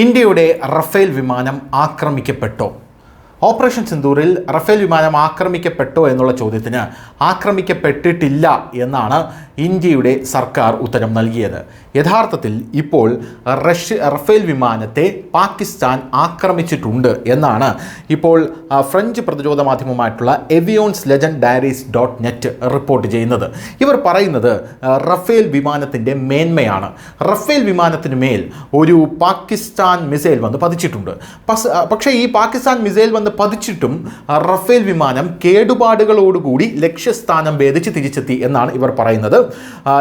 ഇന്ത്യയുടെ റഫേൽ വിമാനം ആക്രമിക്കപ്പെട്ടോ? Operation സിന്ദൂറിൽ Rafale വിമാനം ആക്രമിക്കപ്പെട്ടോ എന്നുള്ള ചോദ്യത്തിന് ആക്രമിക്കപ്പെട്ടിട്ടില്ല എന്നാണ് ഇന്ത്യയുടെ സർക്കാർ ഉത്തരം നൽകിയത്. യഥാർത്ഥത്തിൽ ഇപ്പോൾ റഫേൽ വിമാനത്തെ പാകിസ്ഥാൻ ആക്രമിച്ചിട്ടുണ്ട് എന്നാണ് ഇപ്പോൾ ഫ്രഞ്ച് പ്രതിരോധ മാധ്യമമായിട്ടുള്ള എവിയോൺസ് ലെജൻഡ് ഡയറീസ് .net റിപ്പോർട്ട് ചെയ്യുന്നത്. ഇവർ പറയുന്നത് റഫേൽ വിമാനത്തിൻ്റെ മേന്മയാണ്. റഫേൽ വിമാനത്തിന് മേൽ ഒരു പാകിസ്ഥാൻ മിസൈൽ വന്ന് പതിച്ചിട്ടുണ്ട്. പക്ഷേ ഈ പാകിസ്ഥാൻ മിസൈൽ വന്ന് പതിച്ചിട്ടും റഫേൽ വിമാനം കേടുപാടുകളോടുകൂടി ലക്ഷ്യസ്ഥാനം ഭേദിച്ച് തിരിച്ചെത്തി എന്നാണ് ഇവർ പറയുന്നത്.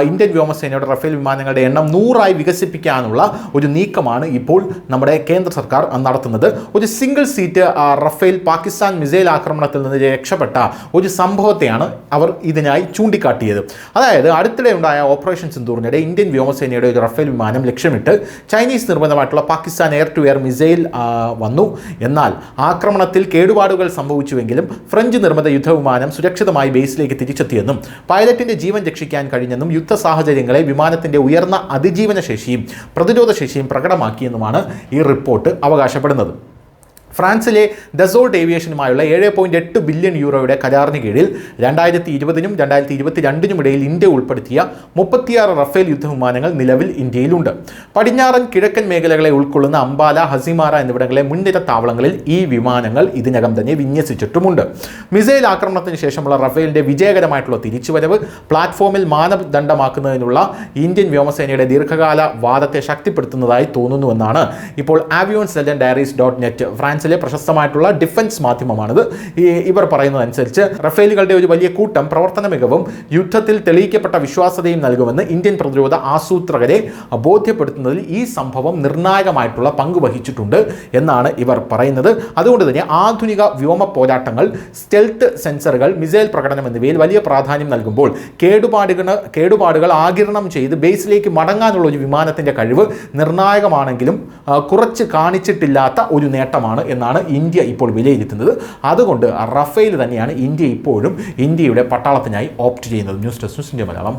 ഇന്ത്യൻ വ്യോമസേനയുടെ റഫേൽ വിമാനങ്ങളുടെ എണ്ണം 100ആയി വികസിപ്പിക്കാനുള്ള ഒരു നീക്കമാണ് ഇപ്പോൾ നമ്മുടെ കേന്ദ്ര സർക്കാർ നടത്തുന്നത്. ഒരു single seat Rafale Pakistan missile ആക്രമണത്തിൽ നിന്ന് രക്ഷപ്പെട്ട ഒരു സംഭവത്തെയാണ് അവർ ഇതിനായി ചൂണ്ടിക്കാട്ടിയത്. അതായത് അടുത്തിടെ ഉണ്ടായ ഓപ്പറേഷൻ സിന്ദൂറിനിടെ ഇന്ത്യൻ വ്യോമസേനയുടെ ഒരു റഫേൽ വിമാനം ലക്ഷ്യമിട്ട് ചൈനീസ് നിർമ്മിതമായിട്ടുള്ള Pakistan air to air missile വന്നു. എന്നാൽ ആക്രമണത്തിൽ കേടുപാടുകൾ സംഭവിച്ചുവെങ്കിലും ഫ്രഞ്ച് നിർമ്മിത യുദ്ധവിമാനം സുരക്ഷിതമായി ബേസിലേക്ക് തിരിച്ചെത്തിയെന്നും പൈലറ്റിന്റെ ജീവൻ രക്ഷിക്കാൻ കഴിഞ്ഞെന്നും യുദ്ധ സാഹചര്യങ്ങളെ വിമാനത്തിന്റെ ഉയർന്ന അതിജീവന ശേഷിയും പ്രതിരോധ ശേഷിയും പ്രകടമാക്കിയെന്നുമാണ് ഈ റിപ്പോർട്ട് അവകാശപ്പെടുന്നത്. ഫ്രാൻസിലെ ദസോൾട്ട് ഏവിയേഷനുമായുള്ള 7.8 ബില്യൺ യൂറോയുടെ കരാറിന് കീഴിൽ 2020നും 2022നും ഇടയിൽ ഇന്ത്യ ഉൾപ്പെടുത്തിയ 36 റഫേൽ യുദ്ധവിമാനങ്ങൾ നിലവിൽ ഇന്ത്യയിലുണ്ട്. പടിഞ്ഞാറൻ കിഴക്കൻ മേഖലകളെ ഉൾക്കൊള്ളുന്ന അംബാല, ഹസിമാര എന്നിവിടങ്ങളിലെ മുൻനിര താവളങ്ങളിൽ ഈ വിമാനങ്ങൾ ഇതിനകം തന്നെ വിന്യസിച്ചിട്ടുമുണ്ട്. മിസൈൽ ആക്രമണത്തിന് ശേഷമുള്ള റഫേലിന്റെ വിജയകരമായിട്ടുള്ള തിരിച്ചുവരവ് പ്ലാറ്റ്ഫോമിൽ മാനദണ്ഡമാക്കുന്നതിനുള്ള ഇന്ത്യൻ വ്യോമസേനയുടെ ദീർഘകാല വാദത്തെ ശക്തിപ്പെടുത്തുന്നതായി തോന്നുന്നുവെന്നാണ് ഇപ്പോൾ ആവിയോൺസ് ലെജൻഡ് ഡയറീസ് .net ഫ്രാൻസിലെ പ്രശസ്തമായിട്ടുള്ള ഡിഫൻസ് മാധ്യമമാണിത്. ഇവർ പറയുന്നതനുസരിച്ച് റഫേലുകളുടെ ഒരു വലിയ കൂട്ടം പ്രവർത്തന മികവും യുദ്ധത്തിൽ തെളിയിക്കപ്പെട്ട വിശ്വാസ്യതയും നൽകുമെന്ന് ഇന്ത്യൻ പ്രതിരോധ ആസൂത്രകരെ ബോധ്യപ്പെടുത്തുന്നതിൽ ഈ സംഭവം നിർണായകമായിട്ടുള്ള പങ്ക് വഹിച്ചിട്ടുണ്ട് എന്നാണ് ഇവർ പറയുന്നത്. അതുകൊണ്ട് തന്നെ ആധുനിക വ്യോമ പോരാട്ടങ്ങൾ, സ്റ്റെൽത്ത് സെൻസറുകൾ, മിസൈൽ പ്രകടനം എന്നിവയിൽ വലിയ പ്രാധാന്യം നൽകുമ്പോൾ കേടുപാടുകൾ ആഗിരണം ചെയ്ത് ബേസിലേക്ക് മടങ്ങാനുള്ള ഒരു വിമാനത്തിൻ്റെ കഴിവ് നിർണായകമാണെങ്കിലും കുറച്ച് കാണിച്ചിട്ടില്ലാത്ത ഒരു നേട്ടമാണ് എന്നാണ് ഇന്ത്യ ഇപ്പോൾ വിലയിരുത്തുന്നത്. അതുകൊണ്ട് റഫേൽ തന്നെയാണ് ഇന്ത്യ ഇപ്പോഴും ഇന്ത്യയുടെ പട്ടാളത്തിനായി ഓപ്റ്റ് ചെയ്യുന്നത്. News desk, news India Malayalam.